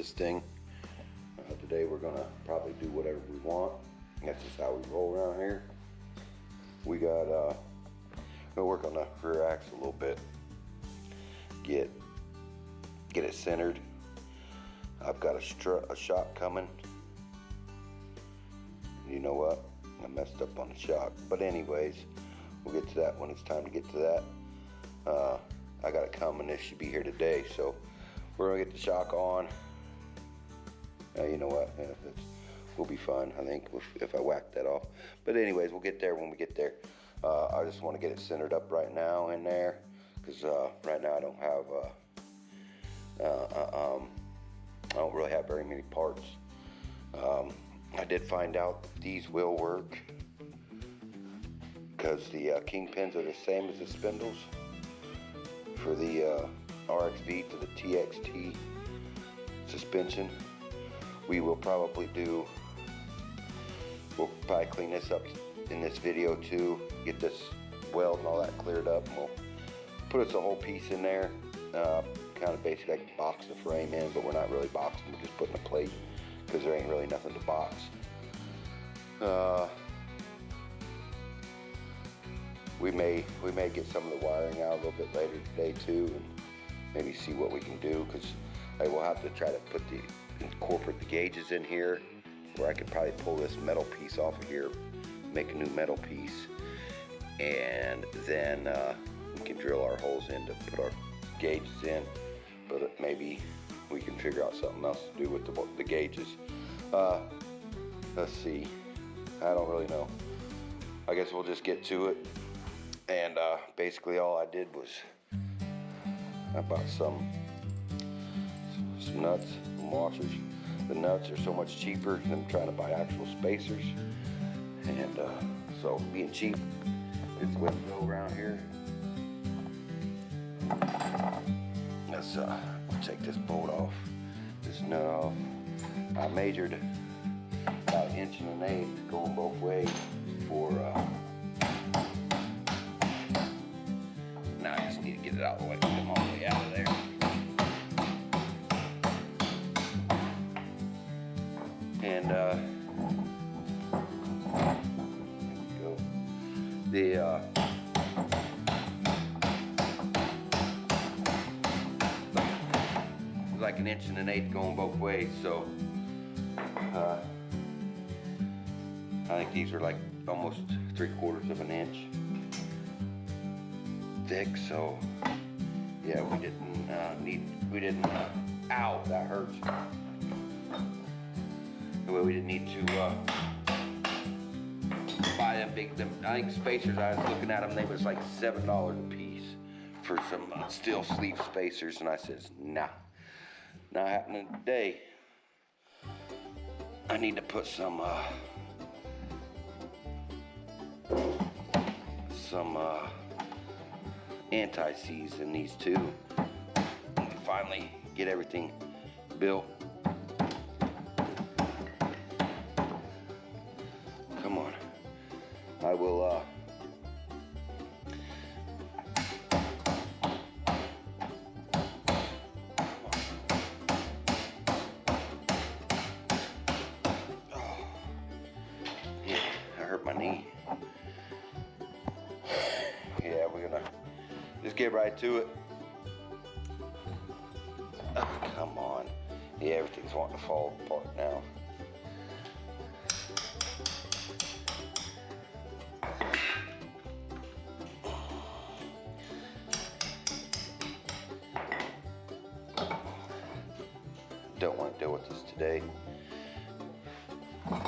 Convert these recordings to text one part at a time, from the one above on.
this thing. Today we're gonna probably do whatever we want. That's just how we roll around here. We got gonna work on the rear axle a little bit. Get it centered. I've got a shock coming. You know what? I messed up on the shock. But anyways, we'll get to that when it's time to get to that. I got it coming. It should be here today. So we're gonna get the shock on. You know what? We'll be fine, I think, if I whack that off. But anyways, we'll get there when we get there. I just want to get it centered up right now in there, because right now I don't have I don't really have very many parts. I did find out these will work because the kingpins are the same as the spindles for the RXV to the TXT suspension. We'll probably clean this up in this video too, get this weld and all that cleared up, and we'll put us a whole piece in there, kind of basically like box the frame in, but we're not really boxing, we're just putting a plate because there ain't really nothing to box. We may get some of the wiring out a little bit later today too, and maybe see what we can do, because I will have to try to incorporate the gauges in here, where I could probably pull this metal piece off of here, make a new metal piece, and then we can drill our holes in to put our gauges in. But maybe we can figure out something else to do with the gauges. Let's see, I don't really know. I guess we'll just get to it. And basically all I did was I bought some nuts, some washers. The nuts are so much cheaper than trying to buy actual spacers, and so being cheap is the way to go around here. Let's take this bolt off, this nut off. I measured about 1.1 inches going both ways for now I just need to get it out of the way, get them all the way out of there. And there we go. Like 1.1 inches going both ways, so I think these are like almost 3/4 of an inch thick. So yeah, we didn't ow, that hurts. Well, we didn't need to buy them big. I think spacers, I was looking at them, they was like $7 a piece for some steel sleeve spacers, and I says, nah, not happening today. I need to put some anti-seize in these too. Finally get everything built. Come on. I will yeah, I hurt my knee. Yeah, we're gonna just get right to it. Oh, come on. Yeah, everything's wanting to fall apart now. Don't want to deal with this today. Let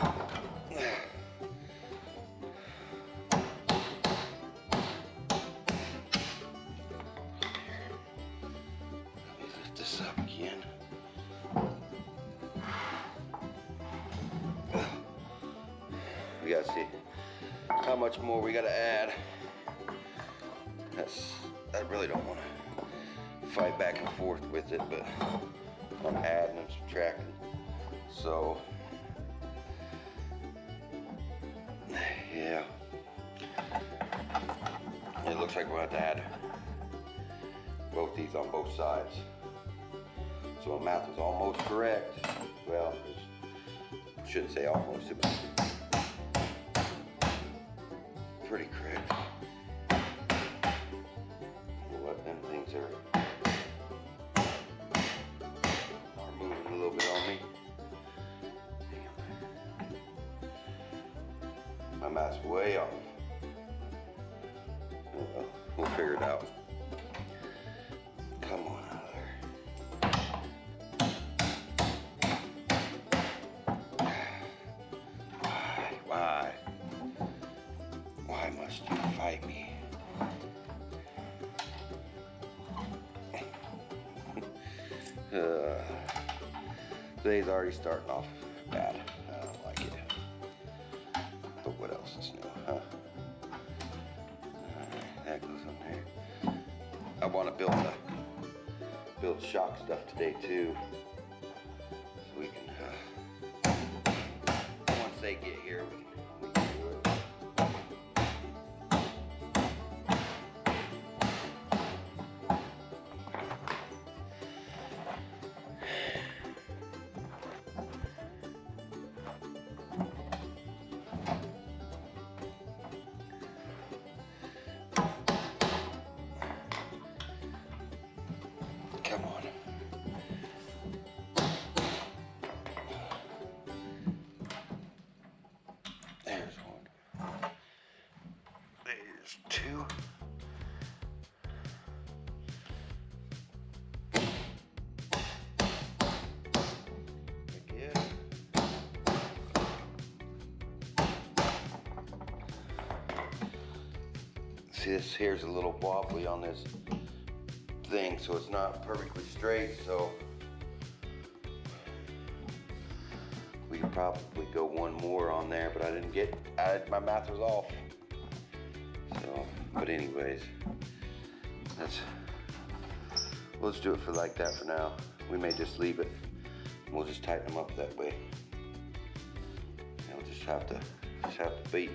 me lift this up again. We gotta see how much more we gotta add. I really don't want to fight back and forth with it, but I'm adding and subtracting. So yeah, it looks like we're going to have to add both these on both sides. So So my math was almost correct. Well, I shouldn't say almost. It was pretty correct. What them things are moving a little bit on me. My math's way off. Well, we'll figure it out. Come on out of there. Why must you fight me? Today's already starting off bad. I don't like it. But what else is new, huh? Alright, that goes on there. I want to build shock stuff today too. So we can, once they get here, we can do it. Come on. There's one. There's two. Again. See, this here's a little wobbly on this thing, so it's not perfectly straight, so we could probably go one more on there, but my math was off. So, but anyways, let's do it for like that for now. We may just leave it. We'll just tighten them up that way. And we'll just have to beat.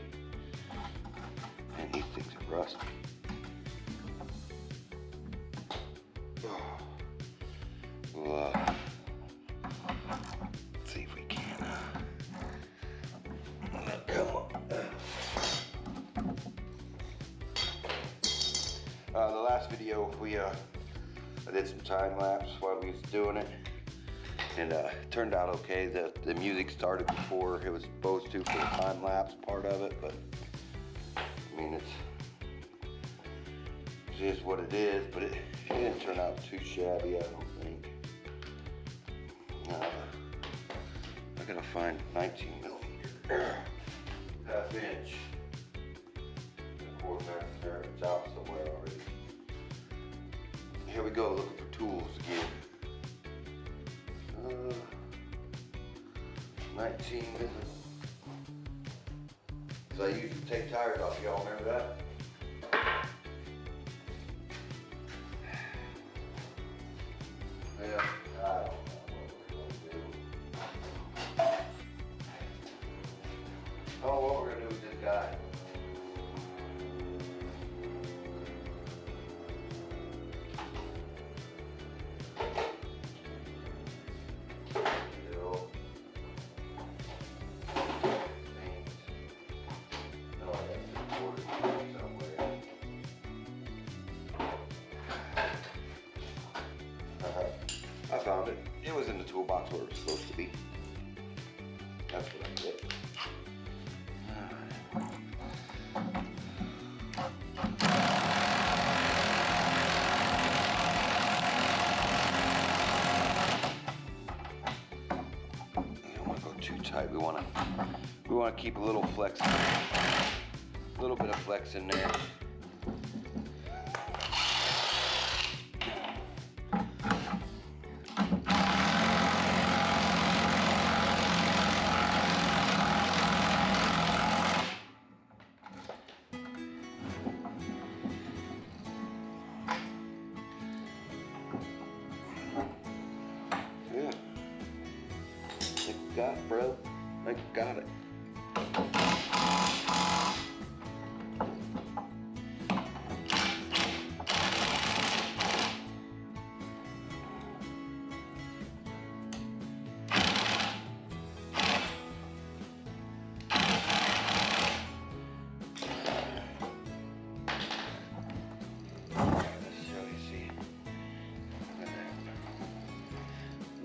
And these things are rusty. We'll see if we can. Come on. The last video, I did some time lapse while we was doing it, and it turned out okay. The music started before it was supposed to for the time lapse part of it, but I mean it is what it is. But it didn't turn out too shabby, I don't think. I gotta find 19 millimeter, half inch. Of course, it's out somewhere already. Here we go, looking for tools again. 19 millimeter. So I used to take tires off, y'all remember that? Yeah, I don't know what we're gonna do. Oh, what we're gonna do with this guy. I found it. It was in the toolbox where it was supposed to be. That's what I did. We don't want to go too tight. We want to keep a little flex, a little bit of flex in there. Got it, bro. I got it.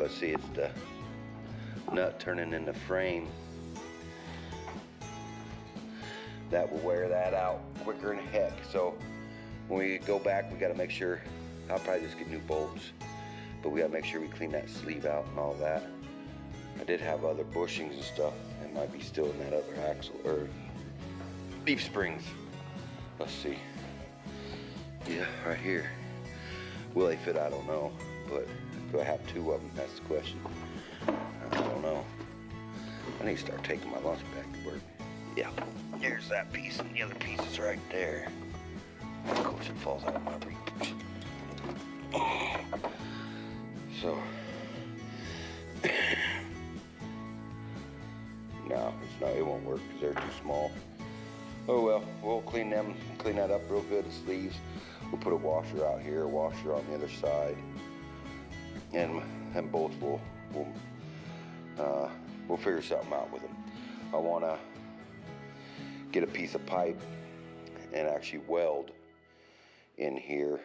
let's see, it's the nut turning in the frame that will wear that out quicker than heck. So when we go back, we got to make sure, I'll probably just get new bolts, but we got to make sure we clean that sleeve out and all that. I did have other bushings and stuff. It might be still in that other axle or leaf springs. Let's see. Yeah, right here. Will they fit? I don't know. But do I have two of them? That's the question. I don't know. I need to start taking my lunch back to work. Yeah, there's that piece, and the other piece is right there. Of course, it falls out of my reach. So, no, it's not. It won't work because they're too small. Oh well, we'll clean that up real good. The sleeves. We'll put a washer out here, a washer on the other side, and both we'll figure something out with them. I want to get a piece of pipe and actually weld in here,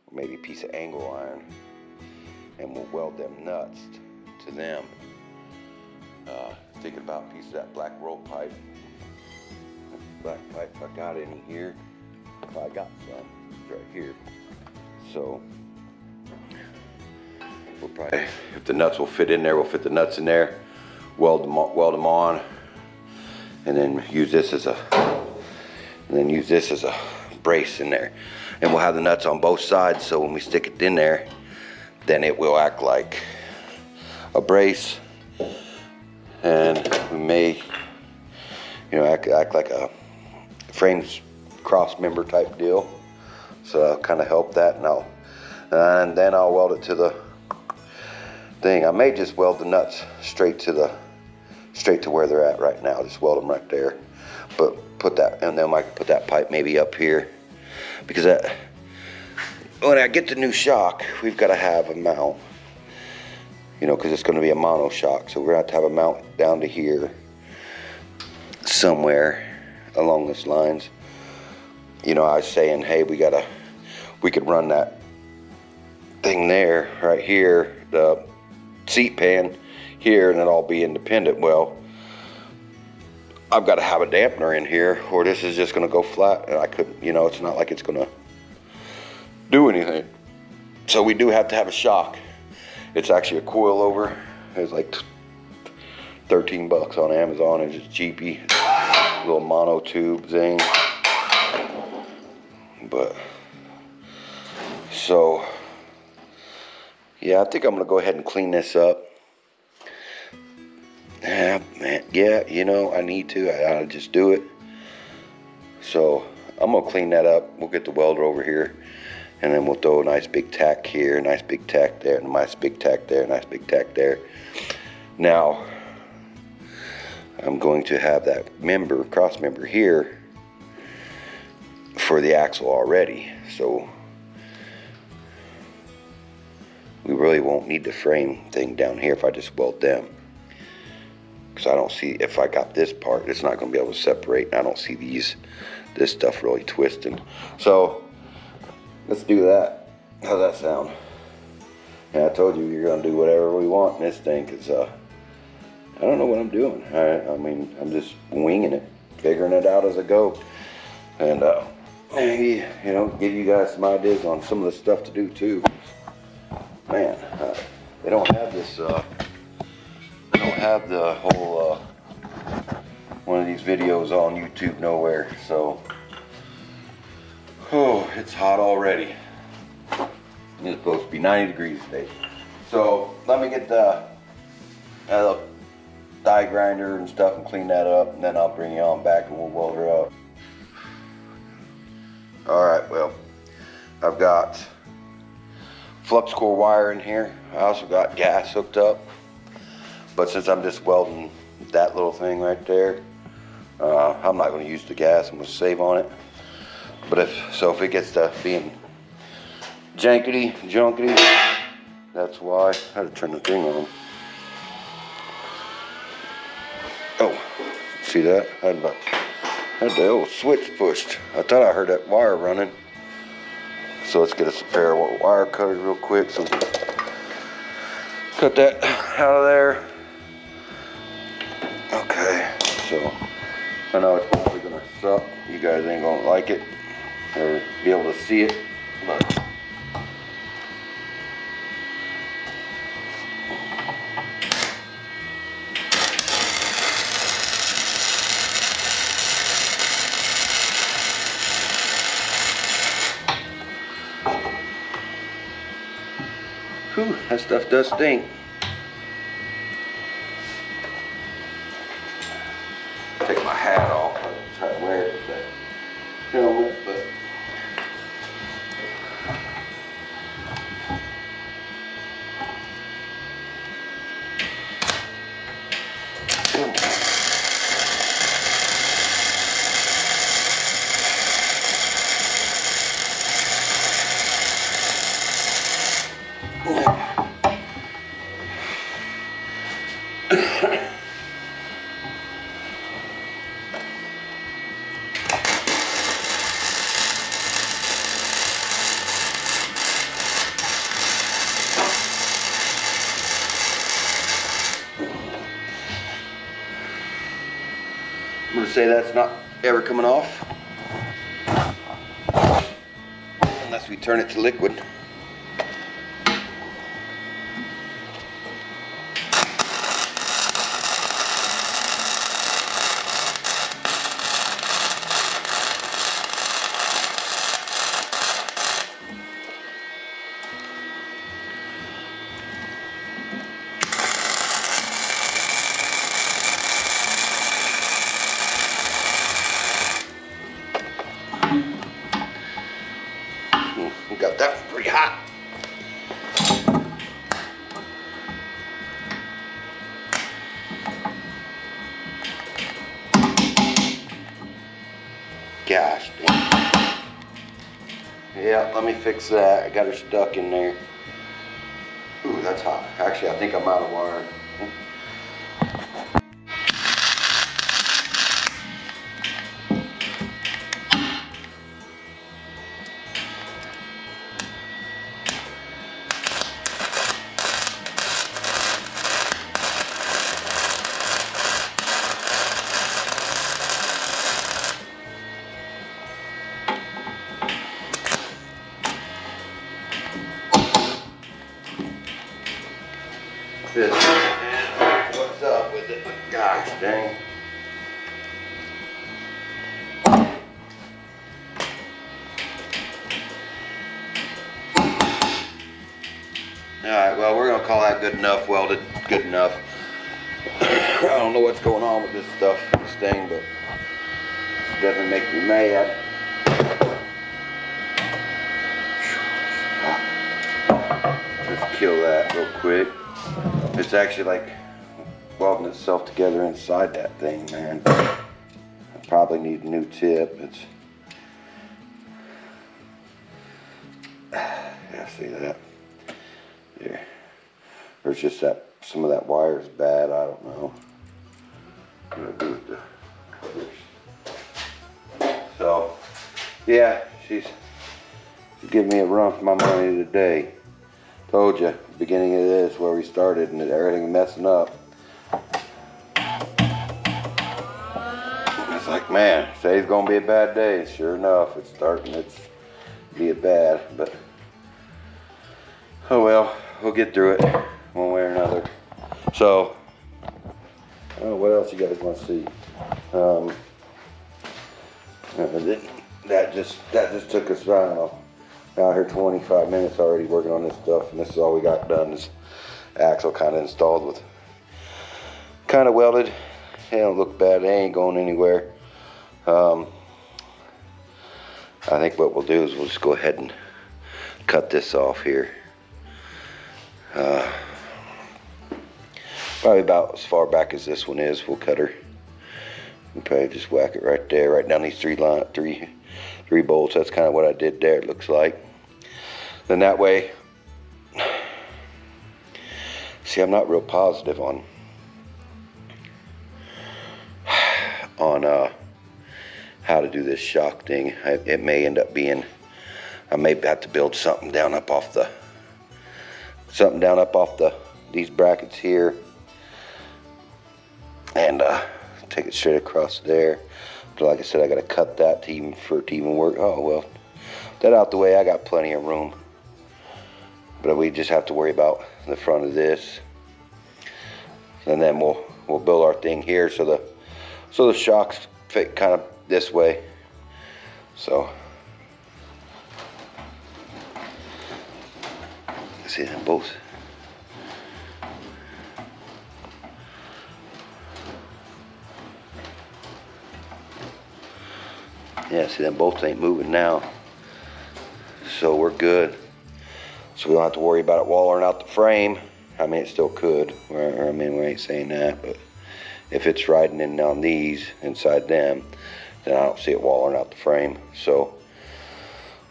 or maybe a piece of angle iron, and we'll weld them nuts to them. Thinking about a piece of that black rope pipe. Black pipe, if I got any here. If I got some, it's right here. So we'll probably, if the nuts will fit in there, we'll fit the nuts in there, weld them on, and then use this as a brace in there. And we'll have the nuts on both sides, so when we stick it in there, then it will act like a brace, and we may, act like a frames cross member type deal. So that'll kind of help that, and then I'll weld it to the thing. I may just weld the nuts straight to where they're at right now. Just weld them right there. But put that, and then I can put that pipe maybe up here, because when I get the new shock, we've got to have a mount. Because it's going to be a mono shock, so we're going to have a mount down to here somewhere along these lines. I was saying, hey, we could run that thing there, right here, the seat pan here, and it'll all be independent. Well, I've got to have a dampener in here, or this is just going to go flat, and I couldn't, it's not like it's going to do anything. So we do have to have a shock. It's actually a coilover. It's like 13 bucks on Amazon. It's just cheapy, little mono tube thing. But so yeah, I think I'm gonna go ahead and clean this up. Yeah, man, yeah, I need to. I'll just do it. So I'm gonna clean that up. We'll get the welder over here, and then we'll throw a nice big tack here, a nice big tack there, and a nice big tack there, a nice big tack there. Now I'm going to have that cross member here for the axle already, so we really won't need the frame thing down here if I just weld them, because I don't see, if I got this part, it's not going to be able to separate, and I don't see this stuff really twisting. So let's do that. How's that sound? And I told you you're going to do whatever we want in this thing, because I don't know what I'm doing. I mean, I'm just winging it, figuring it out as I go, and maybe, give you guys some ideas on some of the stuff to do too. Man, they don't have this, they don't have the whole, one of these videos on YouTube nowhere, so, oh, it's hot already. It's supposed to be 90 degrees today. So, let me get the die grinder and stuff and clean that up, and then I'll bring you on back and we'll weld her up. Alright, well, I've got flux core wire in here. I also got gas hooked up, but since I'm just welding that little thing right there, I'm not going to use the gas. I'm going to save on it. But if it gets to being junkety, that's why I had to turn the thing on. Oh, see that? I had the old switch pushed. I thought I heard that wire running. So let's get us a pair of wire cutters real quick so we can cut that out of there. Okay, so I know it's probably gonna suck. You guys ain't gonna like it or be able to see it, but whew, that stuff does stink. Take my hat off. I'll try to wear it with that helmet, but I'm gonna say that's not ever coming off unless we turn it to liquid. We got that one pretty hot. Gosh dang. Yeah, let me fix that. I got her stuck in there. Ooh, that's hot. Actually, I think I'm out of wire. This and what's up with it? Gosh dang. Alright, well, we're gonna call that good enough, welded, good enough. I don't know what's going on with this stuff, this thing, but it doesn't make me mad. Let's kill that real quick. It's actually like welding itself together inside that thing, man. I probably need a new tip. It's, yeah, see that? There. Or it's just that some of that wire is bad. I don't know. I'm gonna do with the. So, yeah, she's giving me a run for my money today. Told you, beginning of this, where we started, and everything messing up. It's like, man, today's gonna be a bad day. Sure enough, it's starting. It's be a bad, but oh well, we'll get through it one way or another. So, what else you guys want to see? That just took us, I don't know, out here 25 minutes already working on this stuff, and this is all we got done. This axle kind of installed with, kind of welded. They don't look bad. They ain't going anywhere. I think what we'll do is we'll just go ahead and cut this off here. Probably about as far back as this one is. We'll cut her. We'll probably just whack it right there, right down these three bolts. That's kind of what I did there, it looks like. Then that way, see, I'm not real positive on how to do this shock thing. It may end up being, I may have to build something down up off the these brackets here and take it straight across there. But like I said, I got to cut that for it to even work. Oh well, that out the way. I got plenty of room. But we just have to worry about the front of this, and then we'll build our thing here so the shocks fit kind of this way. So see them both. Yeah, see them both ain't moving now. So we're good. So we don't have to worry about it wallering out the frame. I mean, it still could. I mean, we ain't saying that, but if it's riding in on these inside them, then I don't see it wallering out the frame. So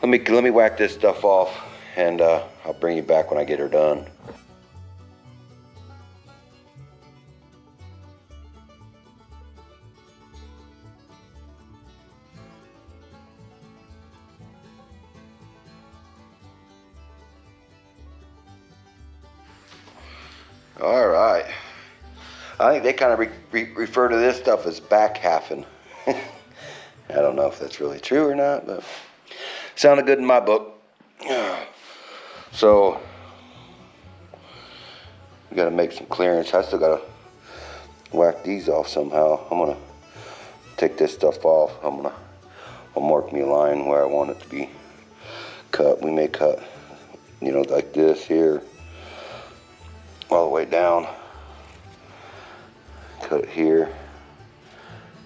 let me whack this stuff off, and I'll bring you back when I get her done. All right. I think they kind of refer to this stuff as back halfing. I don't know if that's really true or not, but sounded good in my book. So we got to make some clearance. I still got to whack these off somehow. I'm gonna take this stuff off. I'll mark me a line where I want it to be cut. We may cut, you know, like this here, all the way down. Cut it here,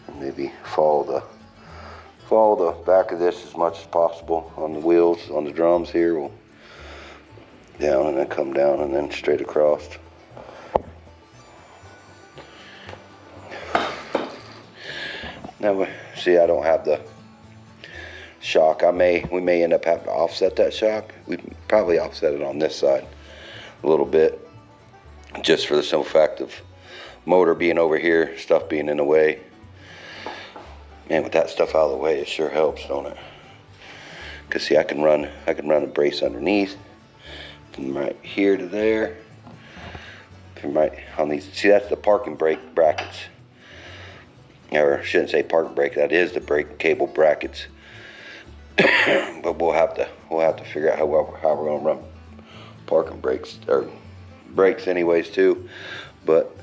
and maybe follow the back of this as much as possible on the wheels, on the drums here. We'll down and then come down and then straight across. Now see, I don't have the shock. We may end up having to offset that shock. We probably offset it on this side a little bit, just for the simple fact of motor being over here, stuff being in the way. Man, with that stuff out of the way, it sure helps, don't it? Cause see, I can run a brace underneath from right here to there. From right on these, see, that's the parking brake brackets. Or I shouldn't say parking brake. That is the brake cable brackets. But we'll have to figure out how we're gonna run parking brakes or brakes anyways too. But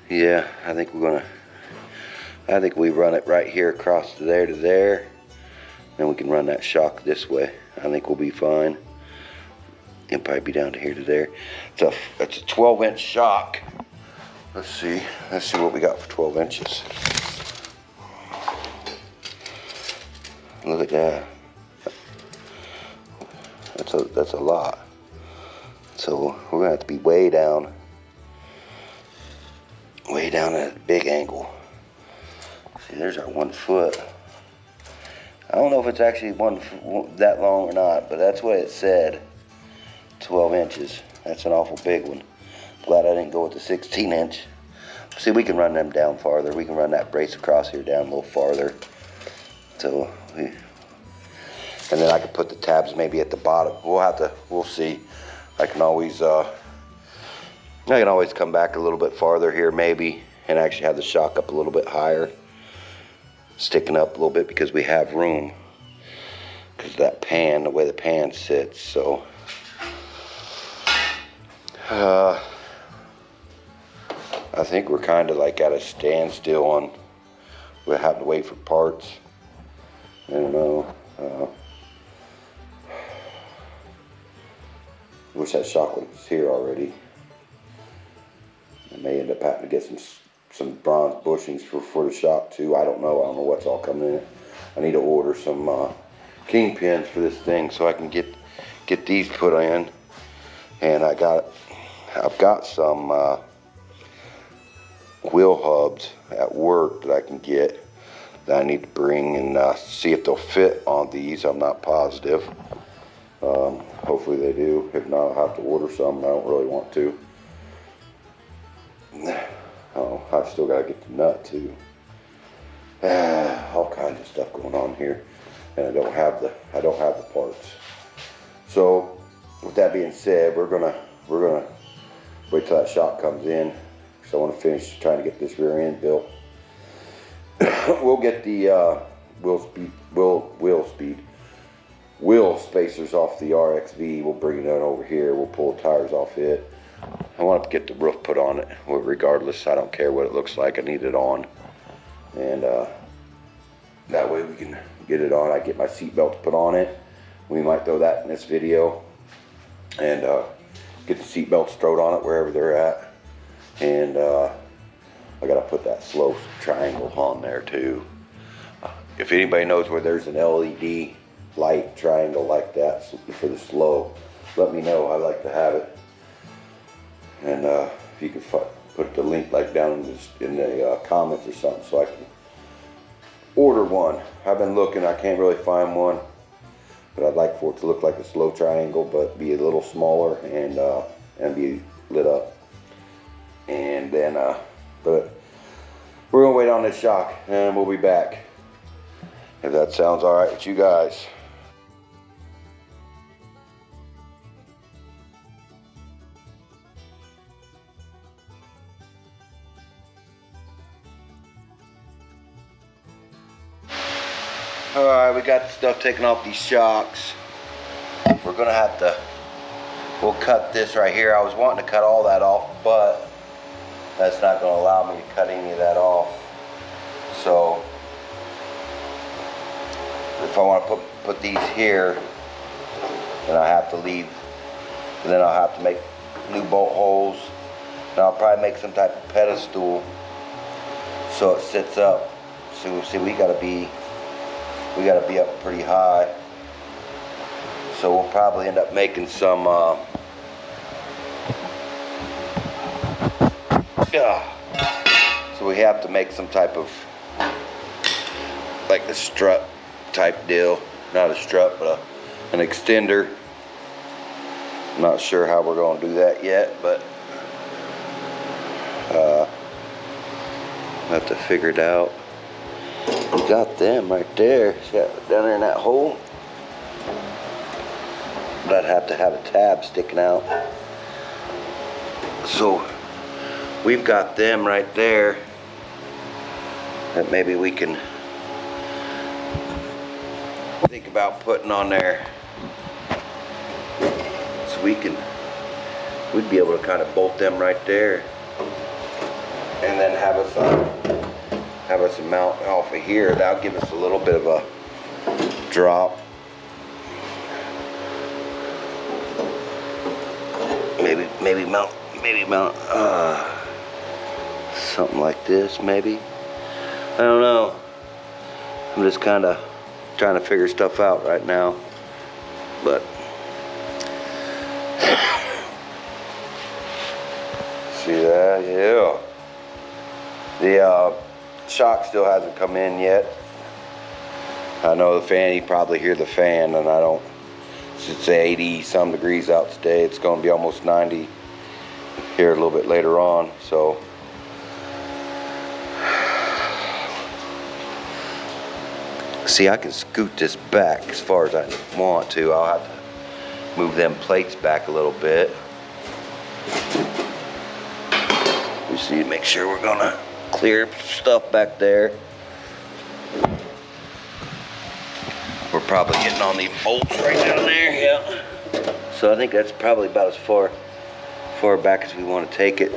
yeah, I think we run it right here across to there. Then we can run that shock this way. I think we'll be fine. It'll probably be down to here to there. It's a 12-inch shock. Let's see what we got for 12 inches. Look at that. That's a lot. So we're gonna have to be way down at a big angle. See, there's our 1 foot. I don't know if it's actually that long or not, but that's what it said. 12 inches. That's an awful big one. Glad I didn't go with the 16-inch. See, we can run them down farther. We can run that brace across here down a little farther. So, and then I could put the tabs maybe at the bottom. We'll see. I can always come back a little bit farther here maybe, and actually have the shock up a little bit higher, sticking up a little bit because we have room. Because of that pan, the way the pan sits. So, I think we're kind of like at a standstill on. We'll have to wait for parts. I don't know. Wish that shock was here already. I may end up having to get some bronze bushings for the shock too. I don't know what's all coming in. I need to order some kingpins for this thing so I can get these put in. And I've got some wheel hubs at work that I can get that I need to bring and see if they'll fit on these. I'm not positive. Hopefully they do. If not, I'll have to order some. I don't really want to. Oh, I've still got to get the nut too. All kinds of stuff going on here, and I don't have the parts. So, with that being said, we're gonna we're gonna wait till that shock comes in, because I want to finish trying to get this rear end built. We'll get the wheel spacers off the RXV. We'll bring it on over here. We'll pull the tires off it. I want to get the roof put on it. Well, regardless, I don't care what it looks like. I need it on, and that way we can get it on. I get my seat belts put on it. We might throw that in this video, and get the seat belts thrown on it wherever they're at. And I gotta put that slow triangle on there too. If anybody knows where there's an LED light triangle like that for the slow, let me know. I like to have it. And if you could put the link like down in the comments or something, so I can order one. I've been looking, I can't really find one, but I'd like for it to look like a slow triangle, but be a little smaller and be lit up. And then, but we're gonna wait on this shock, and we'll be back. If that sounds all right with you guys. All right, we got the stuff taken off these shocks. We're gonna have to, we'll cut this right here. I was wanting to cut all that off, but that's not gonna allow me to cut any of that off. So if I want to put these here, then I have to leave, and then I'll have to make new bolt holes, and I'll probably make some type of pedestal so it sits up. So see, we gotta be up pretty high. So we'll probably end up making some so we have to make some type of like a strut type deal. Not a strut, but an extender. I'm not sure how we're going to do that yet, but have to figure it out. We got them right there. See that down there in that hole? But I'd have to have a tab sticking out. So we've got them right there that maybe we can think about putting on there, so we'd be able to kind of bolt them right there, and then have us mount off of here. That'll give us a little bit of a drop. Maybe mount something like this, maybe. I don't know. I'm just kind of trying to figure stuff out right now, but see that? Yeah. The shock still hasn't come in yet. I know the fan, you probably hear the fan, and I don't. It's 80 some degrees out today. It's going to be almost 90 here a little bit later on, so see, I can scoot this back as far as I want to. I'll have to move them plates back a little bit. We see to make sure we're gonna clear stuff back there. We're probably getting on these bolts right down there, yeah. So I think that's probably about as far back as we want to take it.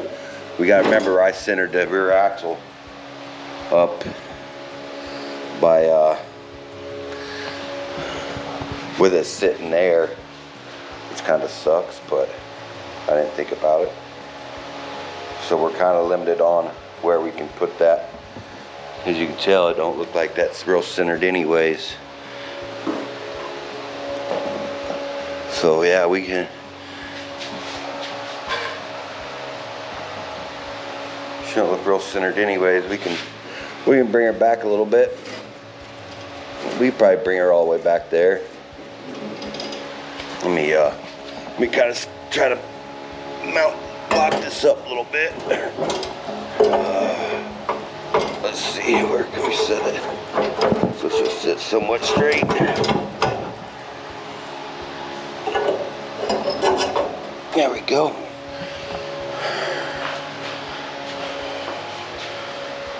We gotta remember, I centered the rear axle up by with it sitting there, which kind of sucks, but I didn't think about it. So we're kind of limited on where we can put that. As you can tell, it don't look like that's real centered anyways. So yeah, we can. Shouldn't look real centered anyways. We can bring her back a little bit. We probably bring her all the way back there. Let me kind of try to lock this up a little bit. Let's see, where can we set it so she'll sit somewhat straight. There we go.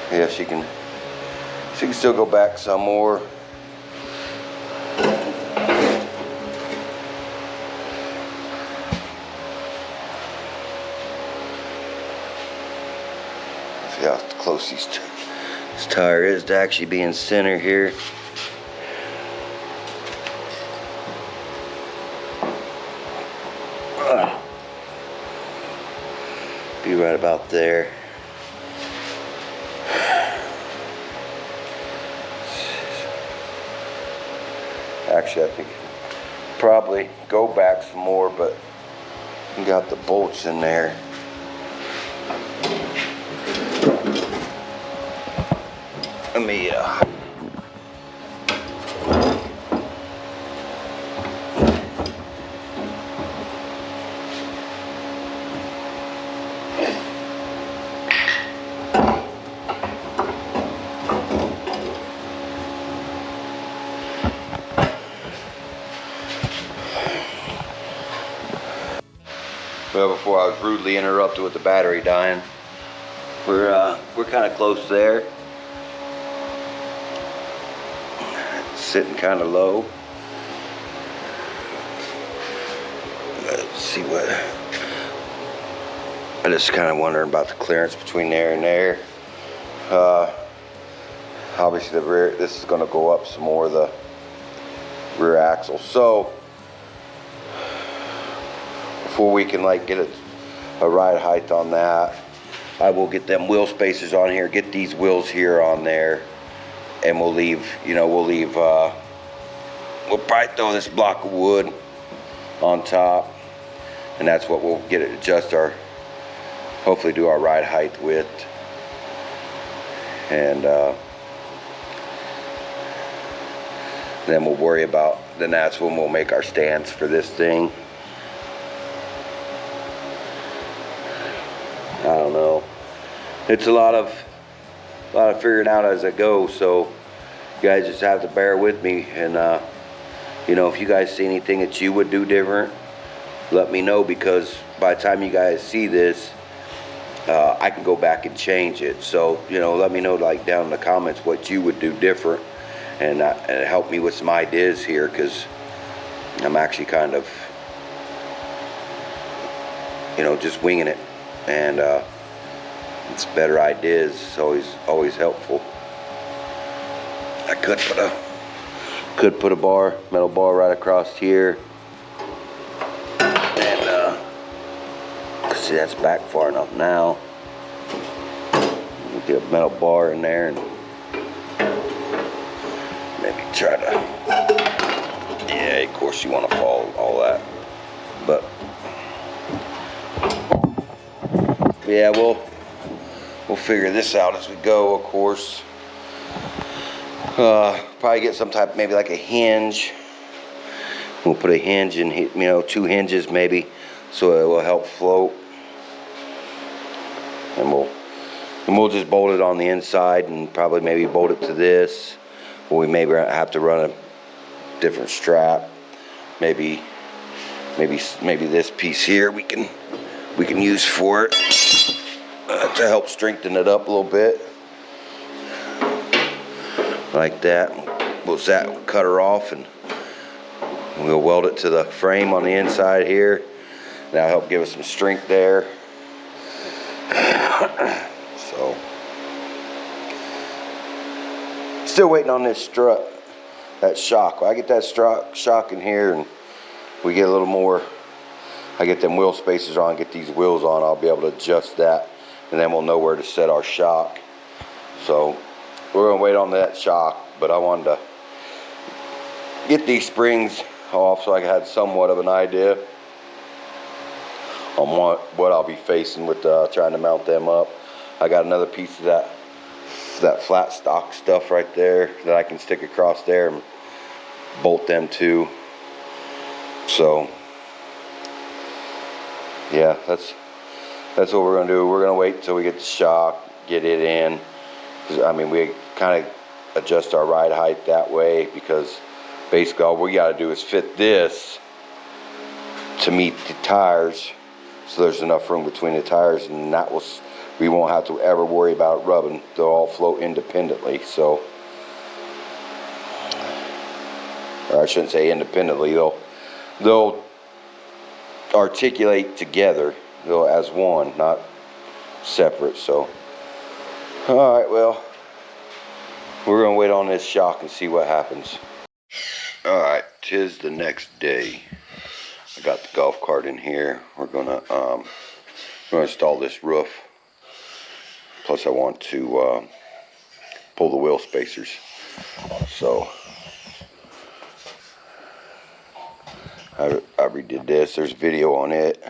Yeah, she can still go back some more. See how close this tire is to actually being center here. Be right about there. Actually, I think probably go back some more, but you got the bolts in there. Let me well, before I was rudely interrupted with the battery dying, we're kind of close there. It's sitting kind of low. Let's see what. I just kind of wondering about the clearance between there and there. Obviously the rear. This is going to go up some more, the rear axle. So before we can like get a ride height on that, I will get them wheel spacers on here, get these wheels here on there, and we'll leave, we'll probably throw this block of wood on top, and that's what we'll get it, adjust our, hopefully do our ride height with. And then we'll worry about, then that's when we'll make our stance for this thing. I don't know. It's a lot of figuring out as I go, so you guys just have to bear with me. And if you guys see anything that you would do different, let me know, because by the time you guys see this, I can go back and change it. So let me know, like, down in the comments what you would do different, and help me with some ideas here, because I'm actually kind of just winging it. And it's better ideas. It's always helpful. I could put a metal bar right across here, and see, that's back far enough now. We'll get a metal bar in there and maybe try to. Yeah, of course you want to follow all that, but. Yeah, we'll figure this out as we go, of course. Probably get some type, maybe like a hinge. We'll put a hinge in, 2 hinges maybe, so it will help float. And we'll just bolt it on the inside, and probably maybe bolt it to this, or we maybe have to run a different strap. Maybe this piece here we can use for it to help strengthen it up a little bit, like that. We'll cut her off, and we'll weld it to the frame on the inside here. That'll help give us some strength there. So, still waiting on this strut, that shock. When I get that shock in here, and we get a little more, I get them wheel spacers on, get these wheels on, I'll be able to adjust that, and then we'll know where to set our shock. So we're gonna wait on that shock, but I wanted to get these springs off so I had somewhat of an idea on what I'll be facing with trying to mount them up. I got another piece of that flat stock stuff right there that I can stick across there and bolt them to. So yeah, that's what we're gonna do. We're gonna wait until we get the shock, get it in. I mean, we kind of adjust our ride height that way, because basically all we gotta do is fit this to meet the tires so there's enough room between the tires, and we won't have to ever worry about rubbing. They'll all float independently. So, or I shouldn't say independently. They'll articulate together, as one, not separate. So, all right, well, we're gonna wait on this shock and see what happens. All right, 'tis the next day. I got the golf cart in here. We're gonna install this roof. Plus, I want to pull the wheel spacers. So I redid this. There's video on it,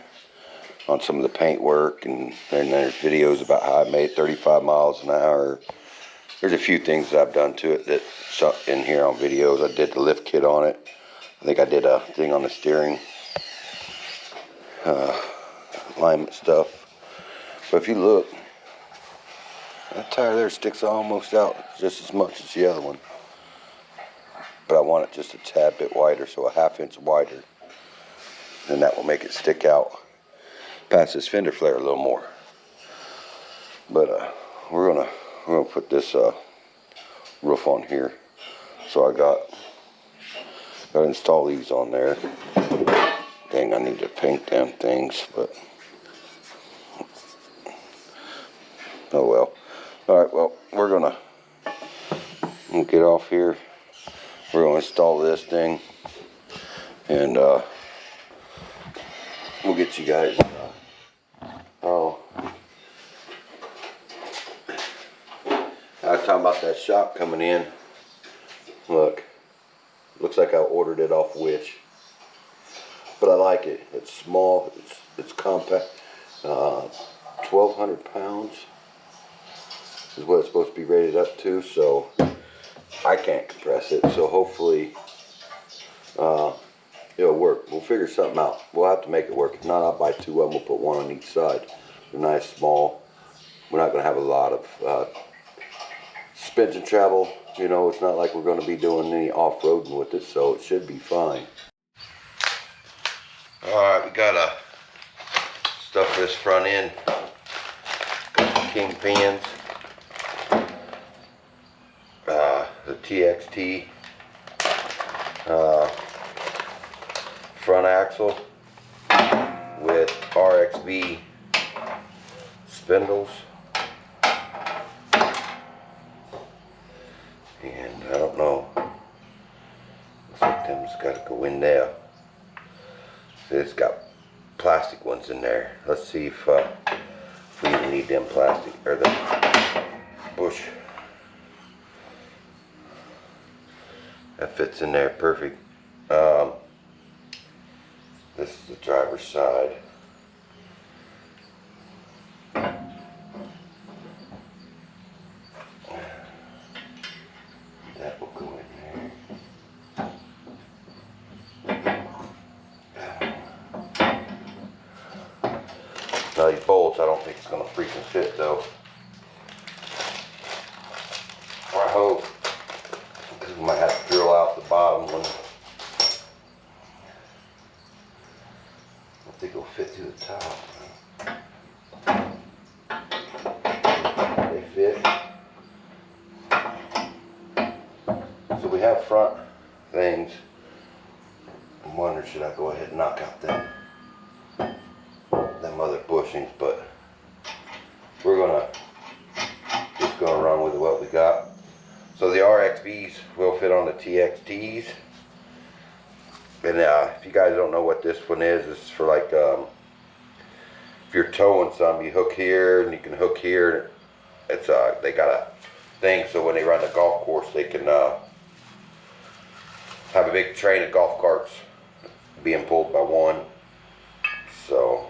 on some of the paint work, and then there's videos about how I made 35 miles an hour. There's a few things that I've done to it that's in here on videos. I did the lift kit on it. I think I did a thing on the steering, alignment stuff. But if you look, that tire there sticks almost out just as much as the other one. But I want it just a tad bit wider, so a 1/2 inch wider. And that will make it stick out past this fender flare a little more. But we're gonna put this roof on here. So I got to install these on there. Dang, I need to paint them things, but oh well. All right, well, we're gonna get off here. We're gonna install this thing, and we'll get you guys. I was talking about that shock coming in. Look, looks like I ordered it off Wish, but I like it. It's small. It's compact. 1,200 pounds is what it's supposed to be rated up to. So I can't compress it. So hopefully it'll work. We'll figure something out. We'll have to make it work. If not, I'll buy 2 of them. We'll put one on each side. They're nice, small. We're not going to have a lot of spins and travel. You know, it's not like we're going to be doing any off-roading with it, so it should be fine. Alright, we got to stuff this front end. Got some kingpins. The TXT front axle with RXV spindles. And I don't know, looks like them's got to go in there. So it's got plastic ones in there. Let's see if we even need them plastic, or the bush. That fits in there perfect. This is the driver's side. That will go in there. Now these bolts, I don't think it's going to freaking fit though. Or I hope, because we might have to drill out the bottom one. I think it'll fit through the top. They fit. So we have front things. I'm wondering, should I go ahead and knock out them other bushings, but we're just gonna run with what we got. So the RXVs will fit on the TXTs. And if you guys don't know what this one is, it's for like if you're towing some, you hook here and you can hook here. It's they got a thing so when they run the golf course, they can have a big train of golf carts being pulled by one. So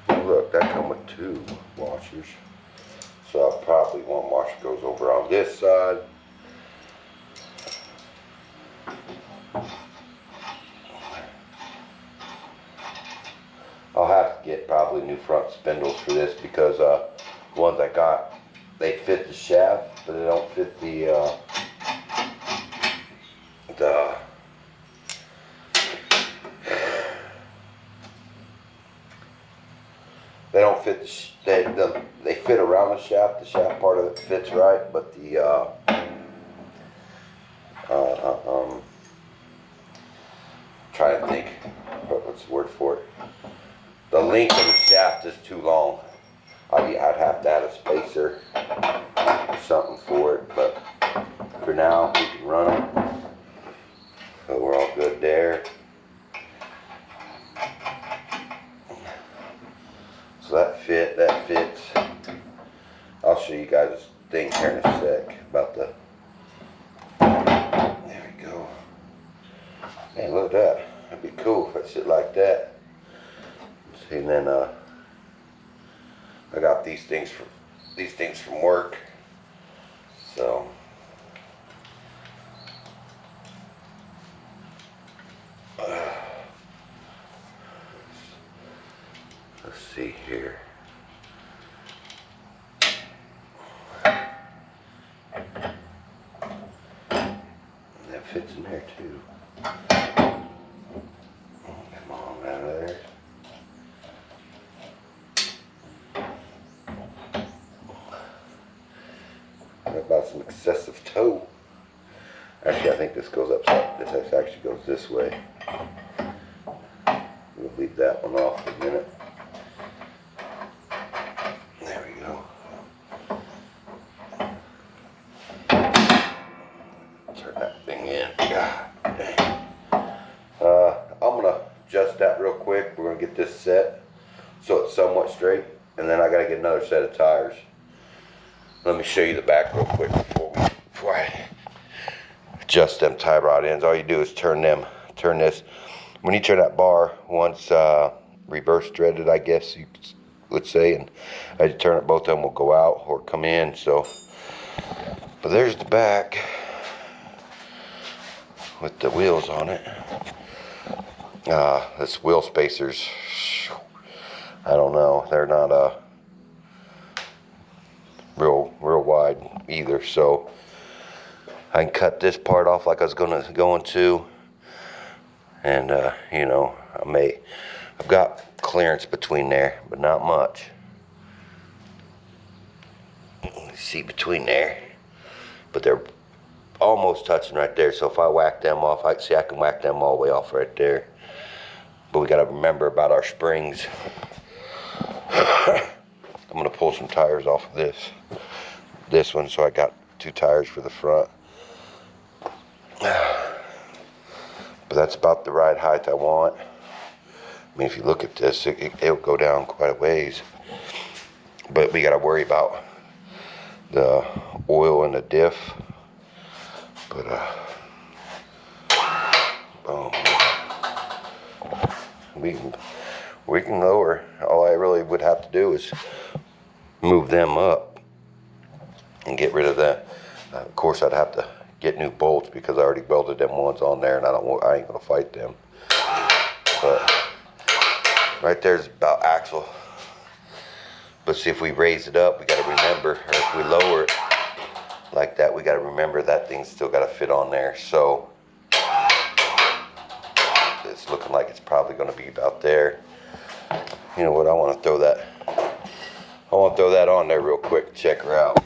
look, that come with 2 washers. So probably one washer goes over on this side. I'll have to get probably new front spindles for this, because the ones I got, they fit the shaft, but they don't fit the They don't fit. They fit around the shaft. The shaft part of it fits right, but the trying to think, what's the word for it? The length of the shaft is too long. I'd have to add a spacer or something for it, but for now we can run them. So we're all good there. So that fits. I'll show you guys this thing here in a sec about the, there we go. Man, look at that. That'd be cool if I sit like that. See, and then I got these things from work. So let's see here. That fits in there too. Come on out of there. About some excessive toe. Actually, I think this goes upside. This actually goes this way. We'll leave that one off for a minute. There we go. Turn that thing in. God dang. I'm gonna adjust that real quick. We're gonna get this set so it's somewhat straight, and then I gotta get another set of tires. Let me show you the back real quick before I adjust them tie rod ends. All you do is turn this. When you turn that bar once reverse threaded, I guess you would say, and as you turn it, both of them will go out or come in. So, but there's the back with the wheels on it. This wheel spacers, I don't know, they're not real wide either, so I can cut this part off like I was going to, and you know, I've got clearance between there, but not much. See between there, but they're almost touching right there. So if I whack them off, I can whack them all the way off right there. But we got to remember about our springs. I'm gonna pull some tires off of this one, so I got 2 tires for the front. But that's about the right height I want. I mean, if you look at this, it'll go down quite a ways. But we got to worry about the oil in the diff. But boom. We can lower. All I really would have to do is move them up and get rid of that. Of course, I'd have to get new bolts because I already welded them ones on there, and I ain't gonna fight them. But right there's about axle. But see, if we raise it up, we got to remember, or if we lower it like that, we got to remember that thing's still got to fit on there. So it's looking like it's probably going to be about there. You know what? I want to throw that on there real quick. Check her out.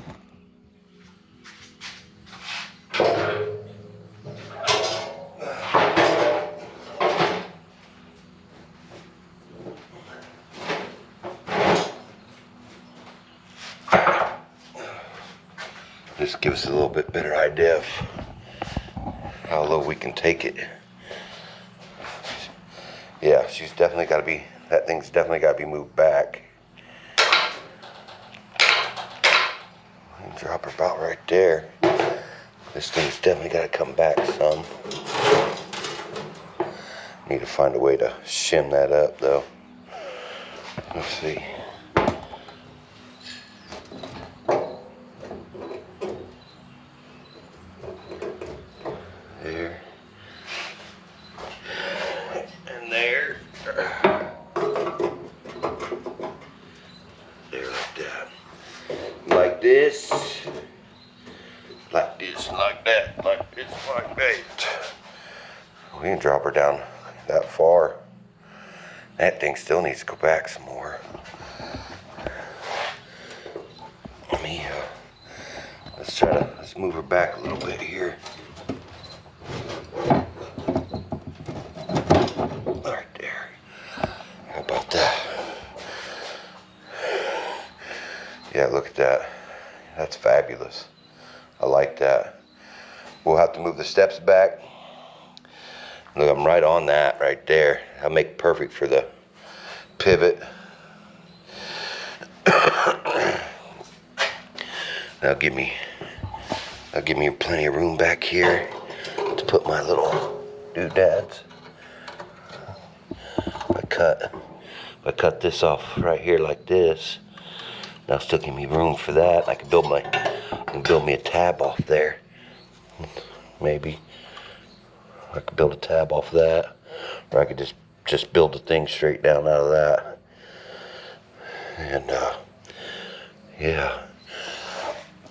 Just give us a little bit better idea of how low we can take it. Yeah, she's definitely got to be, that thing's definitely got to be moved back. And drop her about right there. This thing's definitely got to come back some. Need to find a way to shim that up though. Let's see. There. And there. There, like that. Like this. Like this, like that. Like this, like that. We can drop her down that far. That thing still needs to go back some more. let's move her back a little bit here. Right there. How about that? Yeah, look at that. That's fabulous. I like that. We'll have to move the steps back. Look, I'm right on that right there. I'll make perfect for the pivot. That'll give me plenty of room back here to put my little doodads. If I cut this off right here like this, that'll still give me room for that. I can build me a tab off there. Maybe I could build a tab off that, or I could just build the thing straight down out of that. And yeah,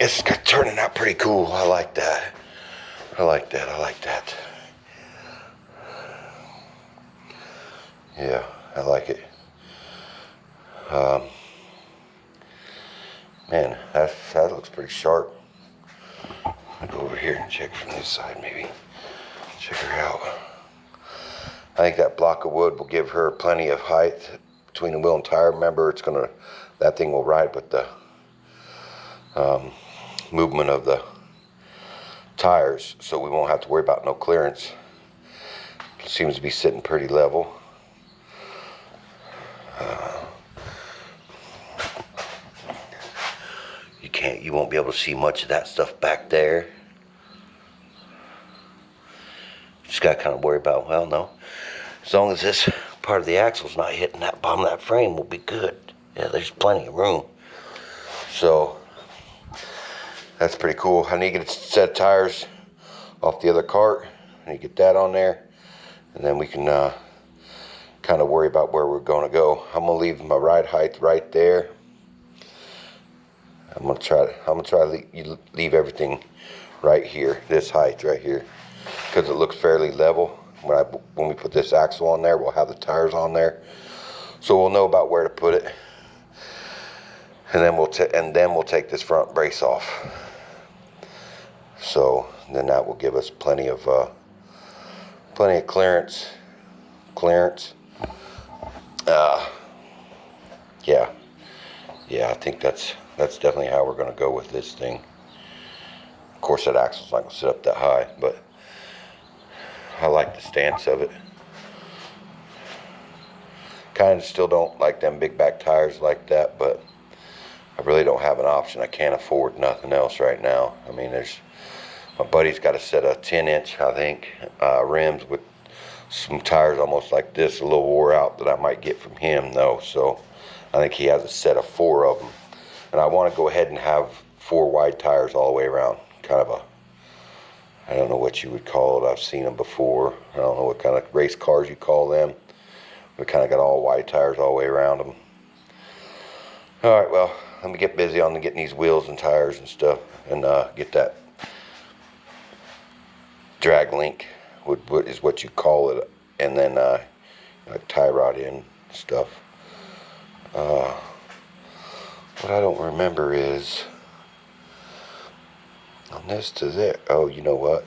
it's turning out pretty cool. I like that. I like that. I like that. Yeah, I like it. Man, that looks pretty sharp. I'll go over here and check from this side, maybe. Check her out. I think that block of wood will give her plenty of height between the wheel and tire. Remember, that thing will ride with the movement of the tires, so we won't have to worry about no clearance. It seems to be sitting pretty level. You won't be able to see much of that stuff back there. Just got to kind of worry about, well, no, as long as this part of the axle's not hitting that bottom of that frame, we'll be good. Yeah, there's plenty of room. So that's pretty cool. I need to get a set of tires off the other cart. I need to get that on there, and then we can kind of worry about where we're going to go. I'm gonna leave my ride height right there. I'm gonna try to leave everything right here, this height right here, because it looks fairly level. When we put this axle on there, we'll have the tires on there, so we'll know about where to put it. And then we'll take this front brace off. So then that will give us plenty of clearance. Yeah, I think that's definitely how we're going to go with this thing. Of course, that axle's not going to sit up that high, but I like the stance of it. Kind of still don't like them big back tires like that, but I really don't have an option. I can't afford nothing else right now. I mean, my buddy's got a set of 10-inch, I think, rims with some tires almost like this, a little wore out, that I might get from him though. So I think he has a set of 4 of them, and I want to go ahead and have 4 wide tires all the way around. Kind of I don't know what you would call it. I've seen them before. I don't know what kind of race cars you call them. We kind of got all wide tires all the way around them. All right, well, let me get busy on getting these wheels and tires and stuff, and get that drag link, what is what you call it, and then tie rod in stuff. What I don't remember is on this to there. Oh, you know what?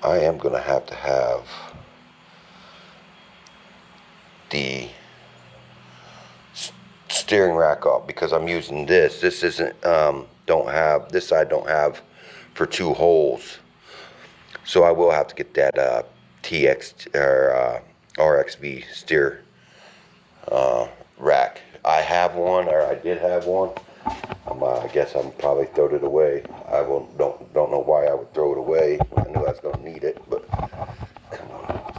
I am gonna have to have the steering rack off, because I'm using this. This isn't this side don't have for 2 holes. So I will have to get that TX or RXV steer rack. I have one, or I did have one. I guess I'm probably throwed it away. Don't know why I would throw it away. I knew I was gonna need it, but come on.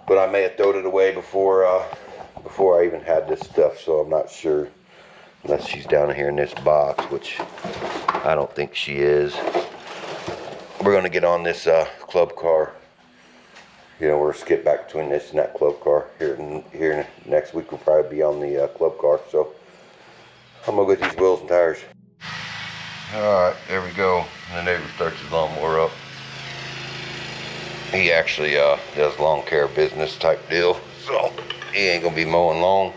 But I may have thrown it away before I even had this stuff, so I'm not sure, unless she's down here in this box, which I don't think she is. We're gonna get on this club car. You know, we're gonna skip back between this and that club car. Here next week we'll probably be on the club car. So I'm gonna get these wheels and tires. Alright, there we go. The neighbor starts his lawnmower up. He actually does lawn care business type deal, so he ain't gonna be mowing long.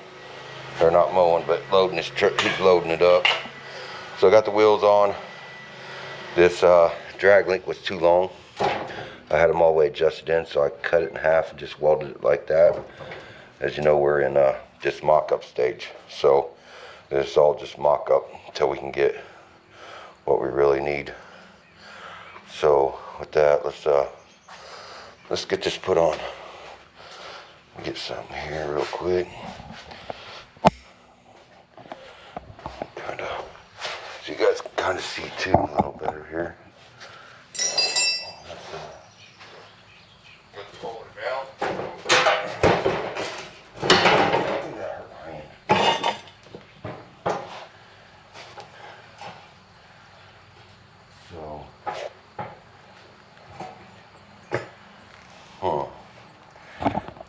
Or not mowing, but loading his truck. He's loading it up. So I got the wheels on. This drag link was too long. I had them all the way adjusted in, so I cut it in half and just welded it like that. As you know, we're in just mock-up stage, so this is all just mock-up until we can get what we really need. So with that, let's get this put on. Get something here real quick. So you guys can kind of see too a little better here.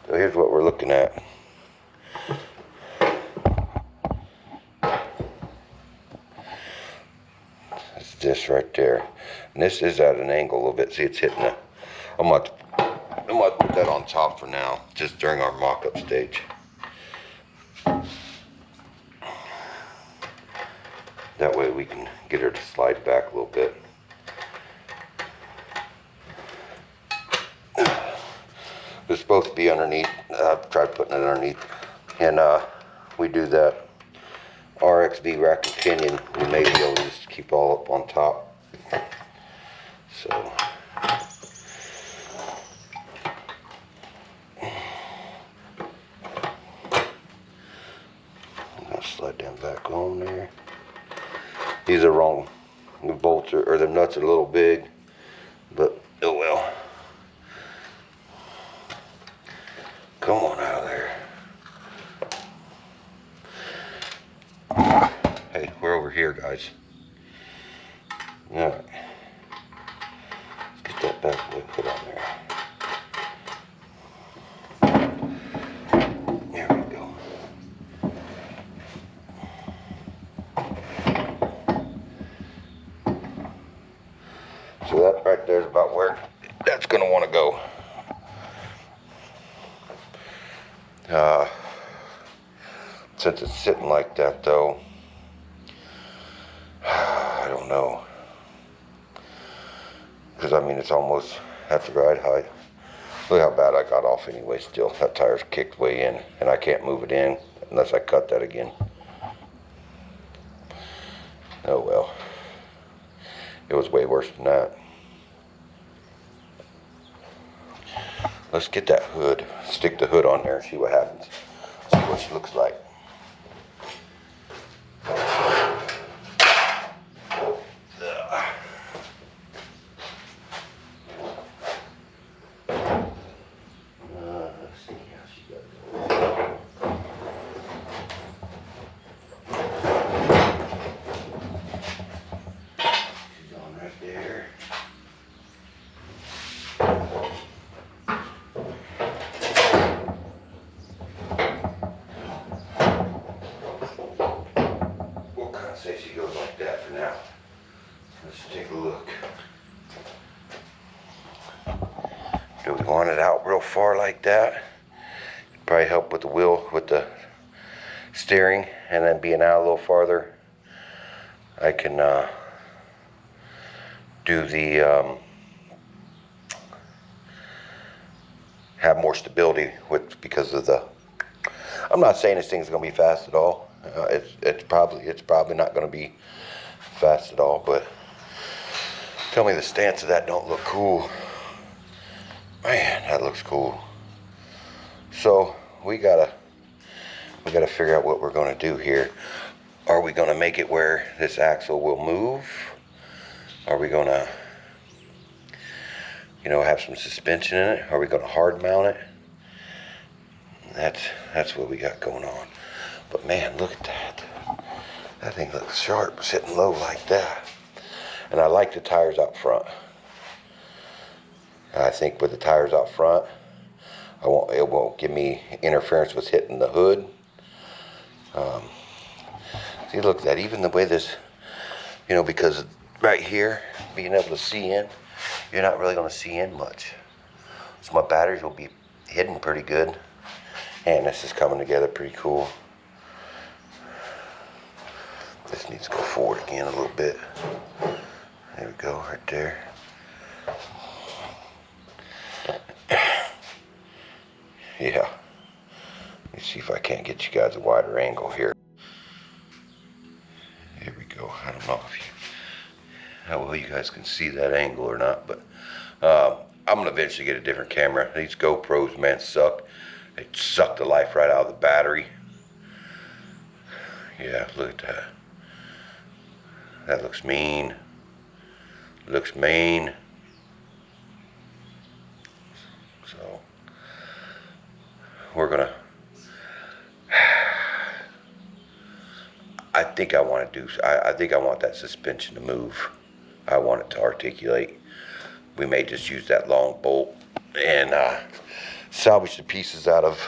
So here's what we're looking at. It's this right there. And this is at an angle a little bit. See, it's hitting the... I'm going to put that on top for now, just during our mock-up stage. That way we can get her to slide back a little bit. It's supposed to be underneath. I've tried putting it underneath. And we do that RXV rack and pinion. We may be able to just keep all up on top. So. I'm going to slide them back on there. These are wrong. The bolts or the nuts are a little big. But, oh well. Come on out of there. Hey, we're over here, guys. Alright. Let's get that back and put on there. There we go. So that right there is about where that's going to want to go. Since it's sitting like that, though, I don't know. Because, I mean, it's almost at the ride height. Look how bad I got off anyway still. That tire's kicked way in, and I can't move it in unless I cut that again. Oh, well. It was way worse than that. Let's get that hood. Stick the hood on there and see what happens. See what she looks like. Let's see how she goes. She's on right there. Say she goes like that for now. Let's take a look. Do we want it out real far like that? Probably help with the wheel, with the steering, and then being out a little farther. I can do the have more stability with because of the. I'm not saying this thing's gonna be fast at all. It's probably not going to be fast at all, but tell me the stance of that don't look cool. Man, that looks cool. So we gotta figure out what we're going to do here. Are we going to make it where this axle will move? Are we going to, have some suspension in it? Are we going to hard mount it? That's what we got going on. But man, look at that. That thing looks sharp, sitting low like that. And I like the tires out front. I think with the tires out front, it won't give me interference with hitting the hood. See, look at that. Even the way this, because right here, being able to see in, you're not really going to see in much. So my batteries will be hidden pretty good. And this is coming together pretty cool. This needs to go forward again a little bit. There we go, right there. Yeah. Let me see if I can't get you guys a wider angle here. Here we go. I don't know how well you guys can see that angle or not, but I'm gonna eventually get a different camera. These GoPros, man, suck. They suck the life right out of the battery. Yeah, look at that. That looks mean. Looks mean. So we're gonna. I think I want to do. I think I want that suspension to move. I want it to articulate. We may just use that long bolt and salvage the pieces out of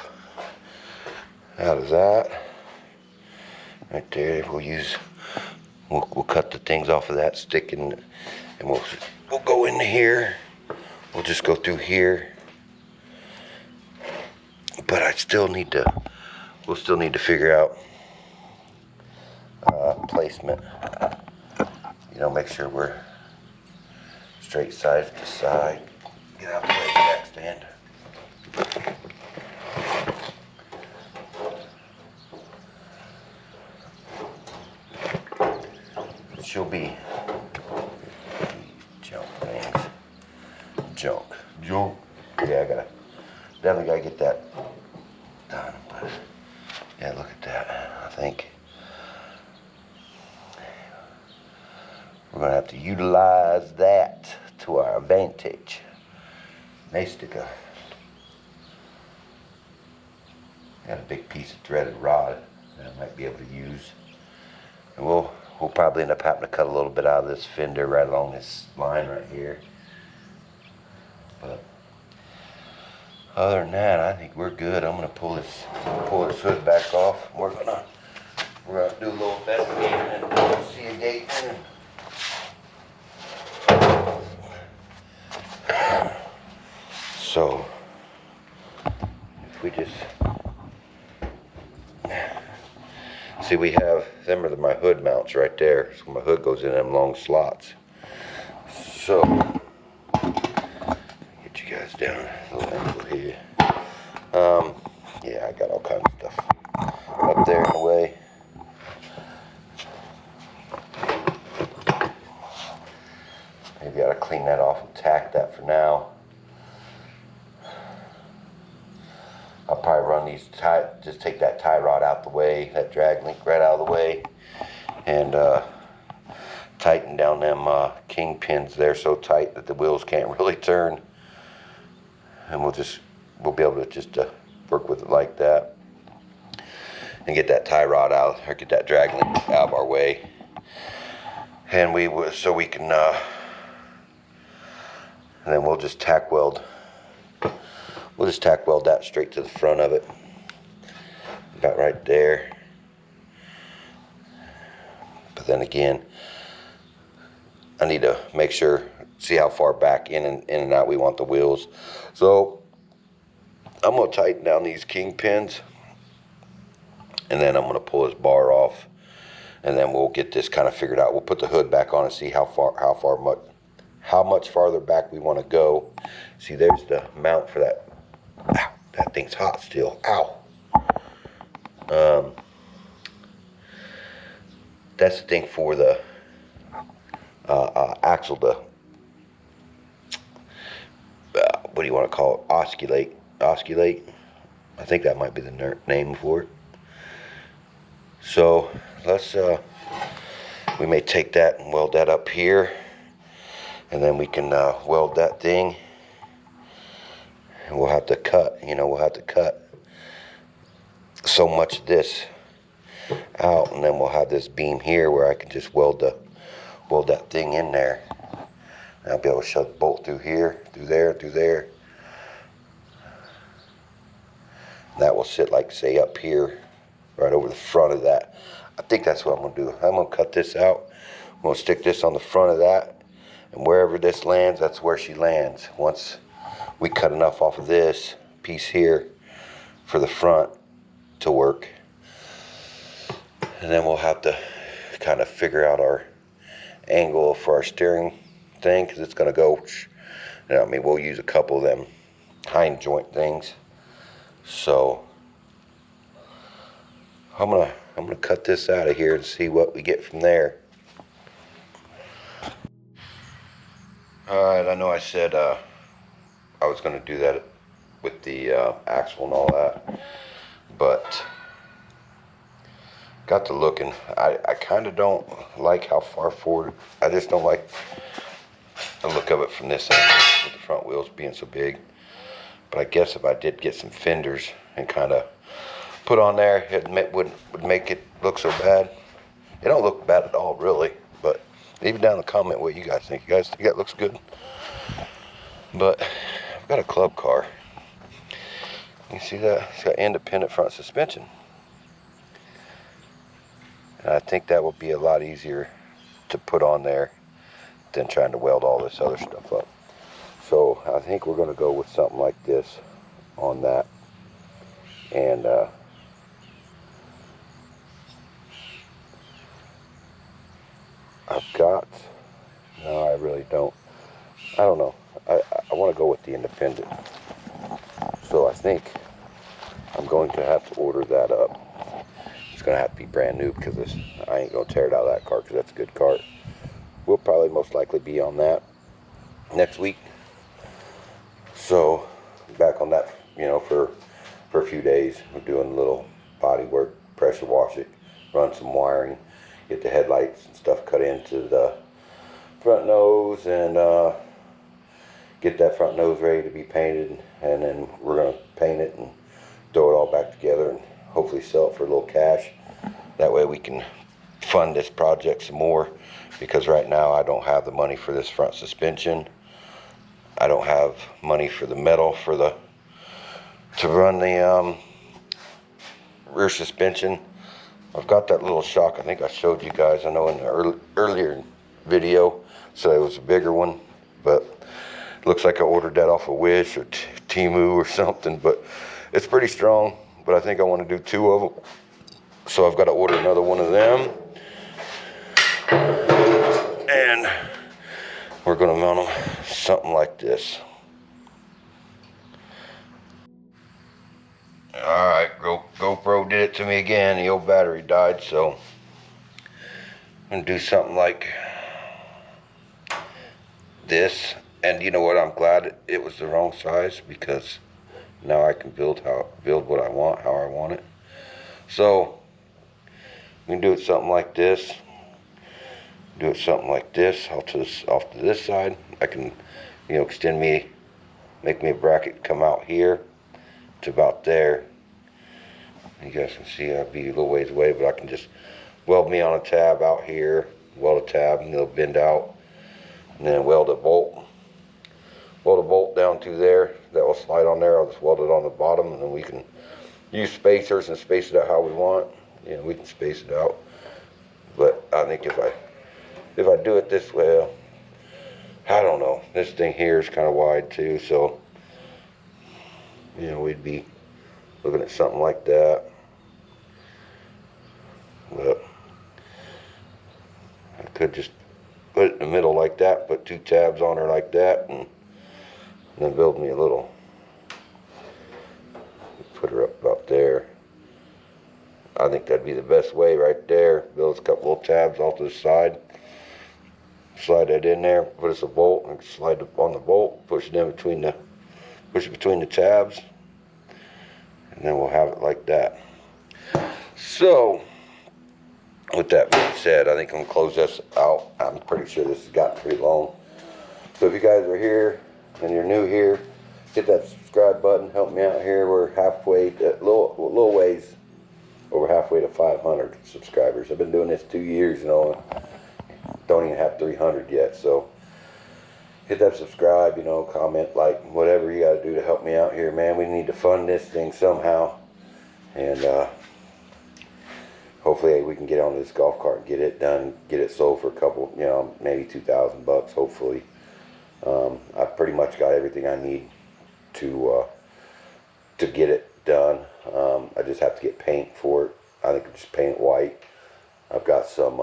that. Right there. We'll cut the things off of that stick and we'll go into here. We'll just go through here. But we'll still need to figure out placement. You know, make sure we're straight side to side. Get out the way, jack stand. She'll be junk things. Junk. Yeah, definitely gotta get that done. But yeah, look at that. I think we're gonna have to utilize that to our advantage. May stick got a big piece of threaded rod that I might be able to use. And we'll probably end up having to cut a little bit out of this fender right along this line right here. But other than that, I think we're good. I'm gonna pull this hood back off. We're gonna do a little investigating and see a gate in. So if we just see, we have them are my hood mounts right there. So my hood goes in them long slots. So get you guys down a little angle here. Yeah, I got all kinds of stuff up there in the way. Maybe I ought to clean that off and tack that for now. I'll probably run these just take that tie rod out the way, that drag link right out of the way, and tighten down them king pins there so tight that the wheels can't really turn. And we'll be able to just work with it like that, and get that tie rod out, or get that drag link out of our way, and so we can, and then we'll just tack weld. We'll just tack weld that straight to the front of it, about right there. But then again, I need to make sure, see how far back in and out we want the wheels. So I'm gonna tighten down these king pins, and then I'm gonna pull this bar off, and then we'll get this kind of figured out. We'll put the hood back on and see how much farther back we want to go. See, there's the mount for that. Ow, that thing's hot still. Ow. That's the thing for the axle to, what do you want to call it? Osculate. I think that might be the name for it. So let's, we may take that and weld that up here, and then we can weld that thing. And we'll have to cut, we'll have to cut so much of this out, and then we'll have this beam here where I can just weld that thing in there. And I'll be able to shove the bolt through here, through there. That will sit, like, say, up here, right over the front of that. I think that's what I'm gonna do. I'm gonna cut this out. I'm gonna stick this on the front of that, and wherever this lands, that's where she lands. Once we cut enough off of this piece here for the front to work, and then we'll have to kind of figure out our angle for our steering thing, because it's going to go, you know, I mean, we'll use a couple of them hind joint things. So I'm gonna cut this out of here and see what we get from there. Alright, I know I said I was gonna do that with the axle and all that, but got to looking. I kind of don't like how far forward. I just don't like the look of it from this angle with the front wheels being so big. But I guess if I did get some fenders and kind of put on there, it would make it look so bad. It don't look bad at all, really. But leave it down in the comment what you guys think. You guys think that looks good? But I've got a club car. You see that? It's got independent front suspension. And I think that will be a lot easier to put on there than trying to weld all this other stuff up. So I think we're going to go with something like this on that. And I've got, no, I really don't. I don't know. I want to go with the independent. So I think I'm going to have to order that up. It's going to have to be brand new, because I ain't going to tear it out of that cart, because that's a good cart. We'll probably most likely be on that next week. So back on that, you know, for a few days. We're doing a little body work, pressure wash it, run some wiring, get the headlights and stuff cut into the front nose, and get that front nose ready to be painted. And then we're going to paint it and throw it all back together and hopefully sell it for a little cash. That way we can fund this project some more, because right now I don't have the money for this front suspension. I don't have money for the metal to run the rear suspension. I've got that little shock. I think I showed you guys, I know in the earlier video, so it was a bigger one, but it looks like I ordered that off of Wish or Temu or something. But it's pretty strong, but I think I want to do 2 of them, so I've got to order another one of them, and we're going to mount them something like this. Alright, GoPro did it to me again. The old battery died, so I'm going to do something like this. And you know what, I'm glad it was the wrong size, because now I can build what I want, how I want it. So we can do it something like this. Do it something like this off to this side. I can, you know, make me a bracket come out here to about there. You guys can see I'll be a little ways away, but I can just weld me on a tab out here, weld a tab, and it'll bend out, and then weld a bolt down to there that will slide on there. I'll just weld it on the bottom, and then we can use spacers and space it out how we want. You know, we can space it out. But I think if I do it this way, I don't know. This thing here is kind of wide too, so you know, we'd be looking at something like that. But I could just put it in the middle like that, put 2 tabs on her like that, and then build me a little. Put her up about there. I think that'd be the best way right there. Build a couple of tabs off to the side. Slide that in there, put us a bolt, and slide it on the bolt, push it between the tabs, and then we'll have it like that. So with that being said, I think I'm gonna close this out. I'm pretty sure this has gotten pretty long. So if you guys are here and you're new here, hit that subscribe button, help me out here. We're halfway, a little ways over halfway to 500 subscribers. I've been doing this 2 years, you know, don't even have 300 yet. So hit that subscribe, you know, comment, like, whatever you got to do to help me out here, man. We need to fund this thing somehow, and hopefully we can get on this golf cart and get it done, get it sold for a couple, you know, maybe $2,000 hopefully. I've pretty much got everything I need to get it done. I just have to get paint for it. I think I'll just paint it white. I've got some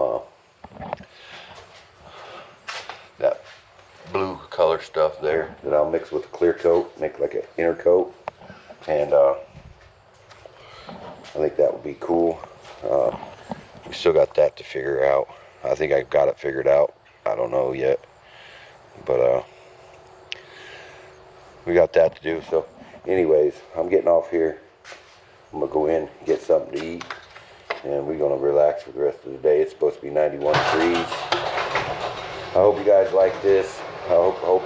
that blue color stuff there that I'll mix with a clear coat, make like an inner coat, and I think that would be cool. We still got that to figure out. I think I got it figured out. I don't know yet, but we got that to do. So anyways, I'm getting off here. I'm gonna go in, get something to eat, and we're gonna relax for the rest of the day. It's supposed to be 91 degrees. I hope you guys like this. I hope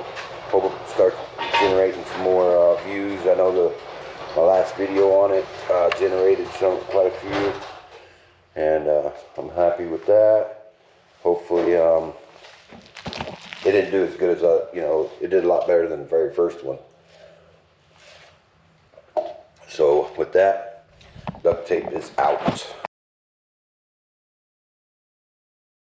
it starts generating some more views. I know my last video on it generated quite a few, and I'm happy with that. Hopefully, it didn't do as good as it did a lot better than the very first one. So with that, duct tape is out.